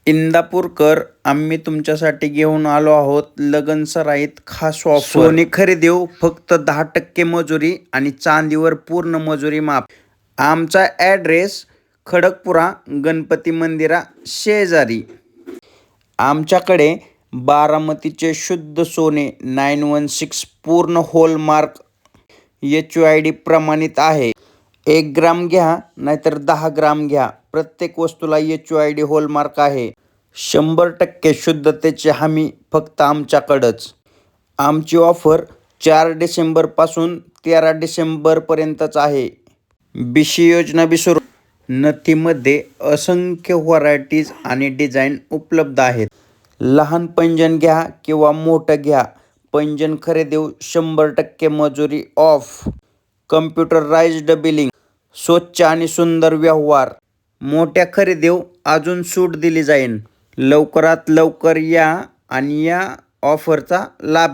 इंदापूरकर, आम्ही तुमच्यासाठी घेऊन आलो आहोत लगनसराईत खास ऑफर. सोने खरेदीव फक्त 10% मजुरी आणि चांदीवर पूर्ण मजुरी माफ. आमचा ॲड्रेस खडकपुरा गणपती मंदिरा शेजारी. आमच्याकडे बारामतीचे शुद्ध सोने 916 पूर्ण हॉलमार्क HUID प्रमाणित आहे. 1 ग्राम घ्या नाहीतर 10 ग्राम घ्या, प्रत्येक वस्तूला HUID हॉलमार्क आहे. 100% शुद्धतेची हमी फक्त आमच्याकडंच. आमची ऑफर 4 डिसेंबरपासून 13 डिसेंबरपर्यंतच आहे. BC योजना बी सुरू. नथीमध्ये असंख्य व्हरायटीज आणि डिझाईन उपलब्ध आहेत. लहान पैंजण घ्या किंवा मोठं घ्या, पैंजण खरेदीव 100% मजुरी ऑफ. कम्प्युटराइज्ड बिलिंग, स्वच्छ आणि सुंदर व्यवहार. मोठ्या खरेदीव अजून सूट दिली जाईल. लवकरात लवकर या आणि या ऑफरचा लाभ